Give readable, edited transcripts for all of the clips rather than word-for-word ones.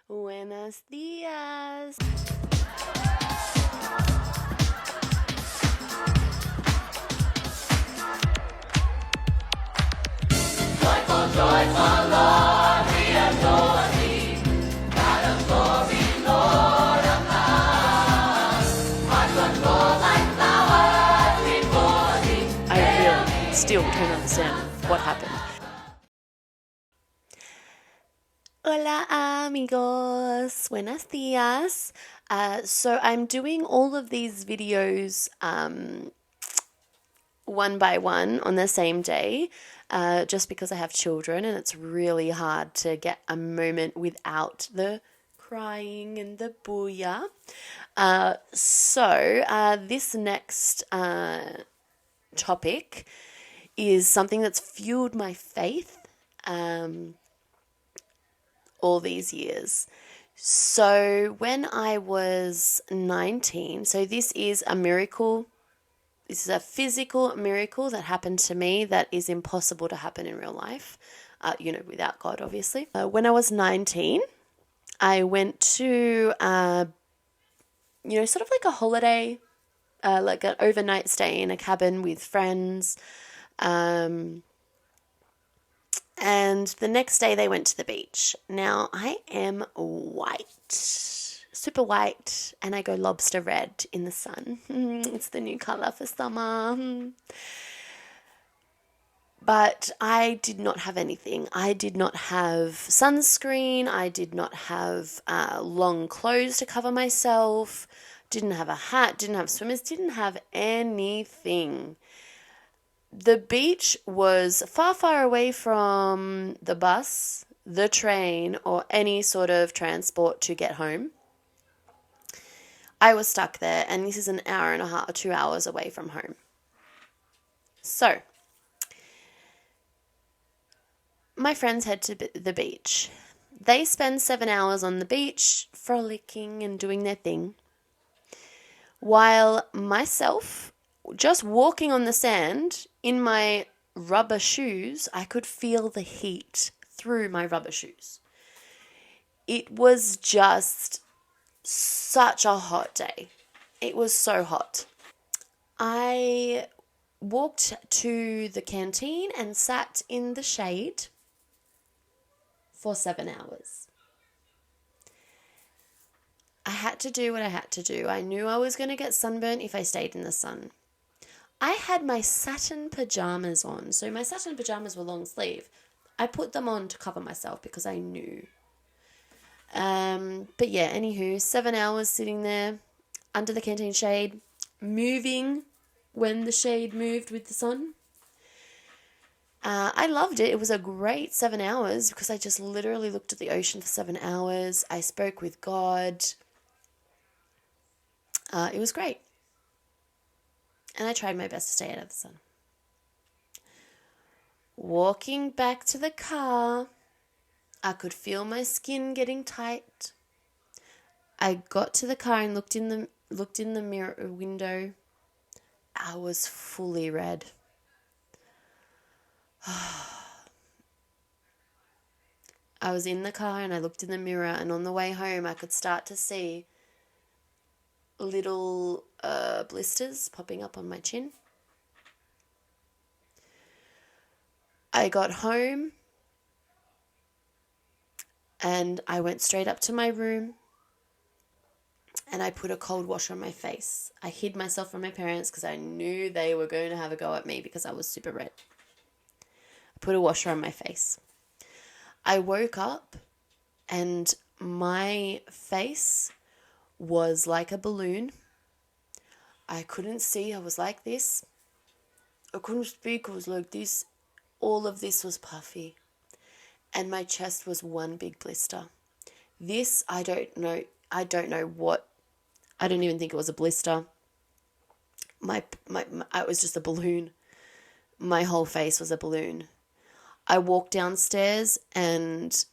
Buenos días. Joyful, joyful Lord, we adore thee. God of glory, Lord of love. Hearts unfold like flowers before thee. I really still don't understand what happened. Hola amigos, buenos días. So I'm doing all of these videos one by one on the same day, just because I have children and it's really hard to get a moment without the crying and the booyah. So this next topic is something that's fueled my faith all these years. So when I was 19, so this is a miracle. This is a physical miracle that happened to me that is impossible to happen in real life, without God, obviously. When I was 19, I went to, sort of like a holiday, like an overnight stay in a cabin with friends. And the next day they went to the beach. Now, I am white, super white, and I go lobster red in the sun. It's the new colour for summer. But I did not have anything. I did not have sunscreen. I did not have long clothes to cover myself. Didn't have a hat. Didn't have swimmers. Didn't have anything. The beach was far, far away from the bus, the train, or any sort of transport to get home. I was stuck there, and this is an hour and a half, 2 hours away from home. So, my friends head to the beach. They spend 7 hours on the beach, frolicking and doing their thing, while myself, just walking on the sand in my rubber shoes, I could feel the heat through my rubber shoes. It was just such a hot day. It was so hot. I walked to the canteen and sat in the shade for 7 hours. I had to do what I had to do. I knew I was going to get sunburnt if I stayed in the sun. I had my satin pajamas on. So my satin pajamas were long sleeve. I put them on to cover myself because I knew. But yeah, anywho, 7 hours sitting there under the canteen shade, moving when the shade moved with the sun. I loved it. It was a great 7 hours because I just literally looked at the ocean for 7 hours. I spoke with God. It was great. And I tried my best to stay out of the sun. Walking back to the car, I could feel my skin getting tight. I got to the car and looked in the mirror window. I was fully red. I was in the car and I looked in the mirror, and on the way home I could start to see little blisters popping up on my chin. I got home and I went straight up to my room and I put a cold wash on my face. I hid myself from my parents because I knew they were going to have a go at me because I was super red. I put a washer on my face. I woke up and my face was like a balloon. I couldn't see. I was like this. I couldn't speak. I was like this. All of this was puffy. And my chest was one big blister. This, I don't know what. I don't even think it was a blister. It was just a balloon. My whole face was a balloon. I walked downstairs and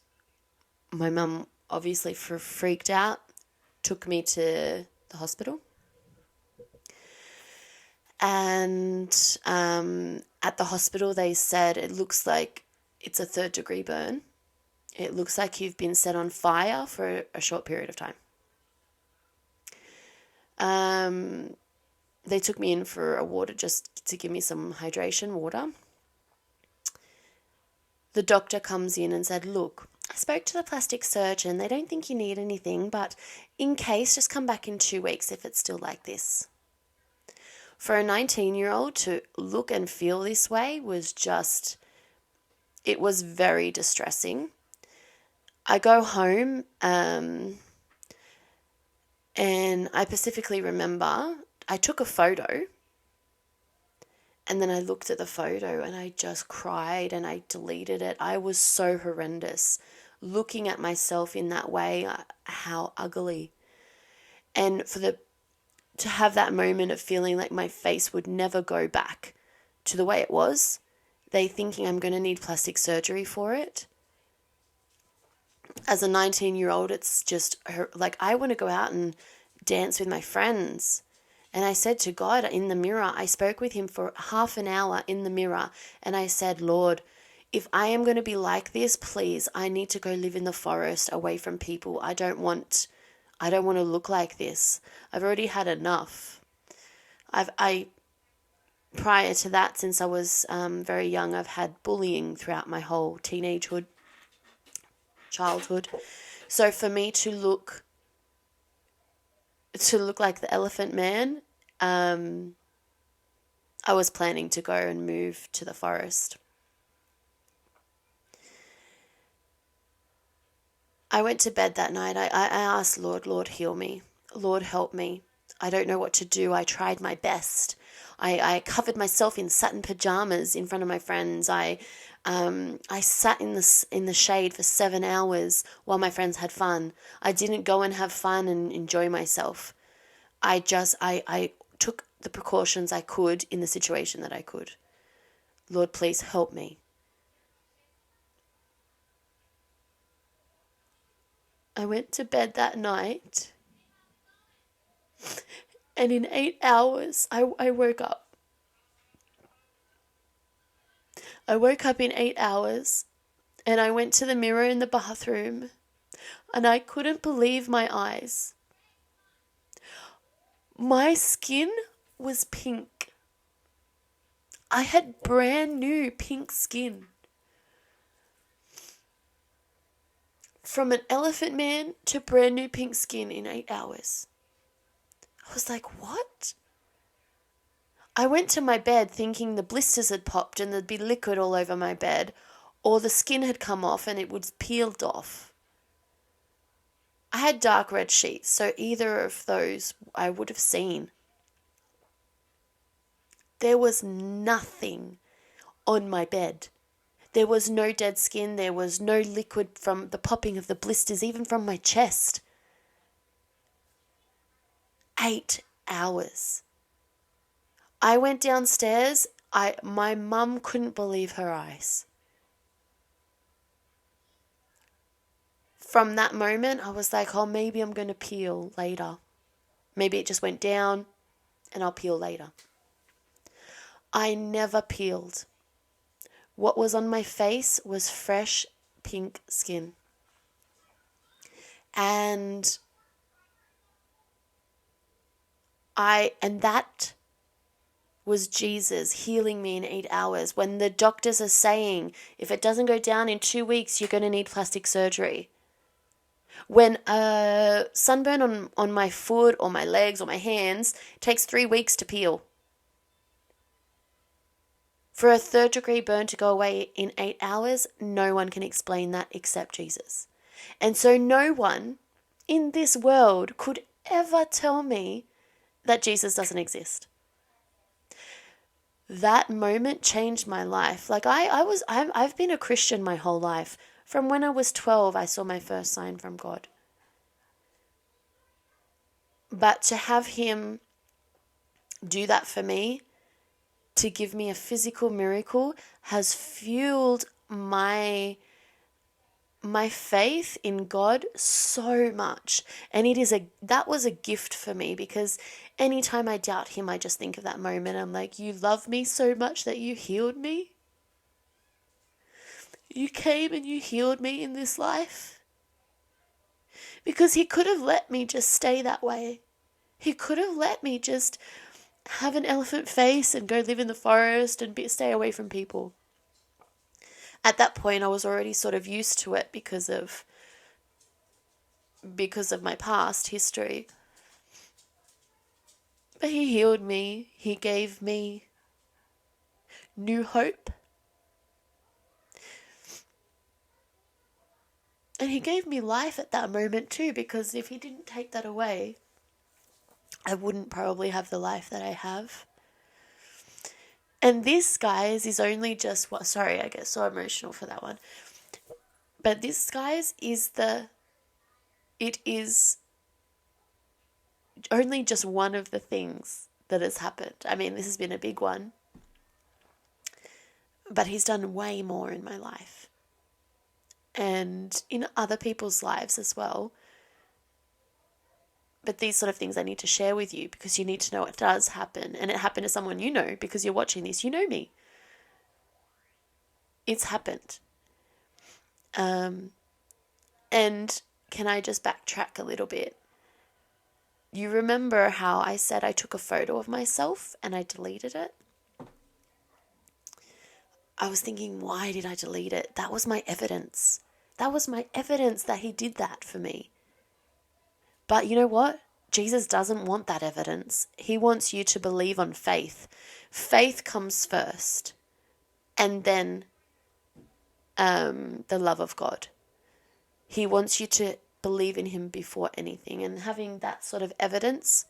my mum obviously freaked out, took me to the hospital. And at the hospital they said it looks like it's a 3rd-degree burn. It looks like you've been set on fire for a short period of time. They took me in for a water just to give me some hydration water. The doctor comes in and said, look, I spoke to the plastic surgeon. They don't think you need anything, but in case, just come back in 2 weeks if it's still like this. For a 19-year-old to look and feel this way was just, it was very distressing. I go home and I specifically remember I took a photo and then I looked at the photo and I just cried and I deleted it. I was so horrendous looking at myself in that way, how ugly. And to have that moment of feeling like my face would never go back to the way it was, they thinking I'm going to need plastic surgery for it. As a 19-year-old, it's just like I want to go out and dance with my friends. And I said to God in the mirror, I spoke with him for half an hour in the mirror. And I said, Lord, if I am going to be like this, please, I need to go live in the forest away from people. I don't want to look like this. I've already had enough. Prior to that, since I was very young, I've had bullying throughout my whole childhood. So for me to look like the Elephant Man, I was planning to go and move to the forest. I went to bed that night. I asked Lord, heal me. Lord, help me. I don't know what to do. I tried my best. I covered myself in satin pajamas in front of my friends. I sat in the shade for 7 hours while my friends had fun. I didn't go and have fun and enjoy myself. I took the precautions I could in the situation that I could. Lord, please help me. I went to bed that night, and in 8 hours, I woke up. I woke up in 8 hours, and I went to the mirror in the bathroom, and I couldn't believe my eyes. My skin was pink. I had brand new pink skin. From an elephant man to brand new pink skin in 8 hours. I was like, what? I went to my bed thinking the blisters had popped and there'd be liquid all over my bed, or the skin had come off and it was peeled off. I had dark red sheets, so either of those I would have seen. There was nothing on my bed. There was no dead skin. There was no liquid from the popping of the blisters, even from my chest. 8 hours. I went downstairs. My mum couldn't believe her eyes. From that moment, I was like, oh, maybe I'm going to peel later. Maybe it just went down and I'll peel later. I never peeled. What was on my face was fresh pink skin. And that was Jesus healing me in 8 hours. When the doctors are saying, if it doesn't go down in 2 weeks, you're going to need plastic surgery. When a sunburn on my foot or my legs or my hands takes 3 weeks to peel. For a 3rd-degree burn to go away in 8 hours, no one can explain that except Jesus. And so no one in this world could ever tell me that Jesus doesn't exist. That moment changed my life. Like I've been a Christian my whole life. From when I was 12, I saw my first sign from God. But to have him do that for me, to give me a physical miracle, has fueled my faith in God so much. And that was a gift for me, because anytime I doubt him, I just think of that moment. I'm like, you love me so much that you healed me? You came and you healed me in this life. Because he could have let me just stay that way. He could have let me just have an elephant face and go live in the forest and stay away from people. At that point, I was already sort of used to it because of my past history. But he healed me. He gave me new hope. And he gave me life at that moment too, because if he didn't take that away, I wouldn't probably have the life that I have. And this, guys, is only just what, sorry, I get so emotional for that one. But this, guys, it is only just one of the things that has happened. I mean, this has been a big one. But he's done way more in my life. And in other people's lives as well. But these sort of things I need to share with you because you need to know it does happen. And it happened to someone you know because you're watching this. You know me. It's happened. And can I just backtrack a little bit? You remember how I said I took a photo of myself and I deleted it? I was thinking, why did I delete it? That was my evidence. That was my evidence that he did that for me. But you know what? Jesus doesn't want that evidence. He wants you to believe on faith. Faith comes first. And then the love of God. He wants you to believe in him before anything. And having that sort of evidence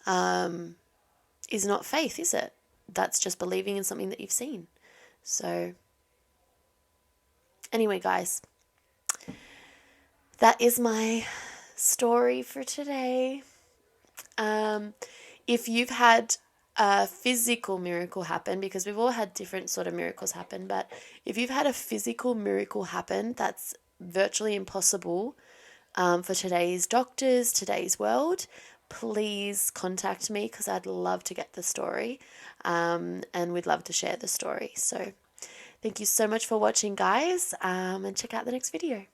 is not faith, is it? That's just believing in something that you've seen. So anyway, guys, that is my story for today. If you've had a physical miracle happen, because we've all had different sort of miracles happen, but if you've had a physical miracle happen that's virtually impossible for today's doctors, today's world, please contact me because I'd love to get the story and we'd love to share the story. So thank you so much for watching, guys, and check out the next video.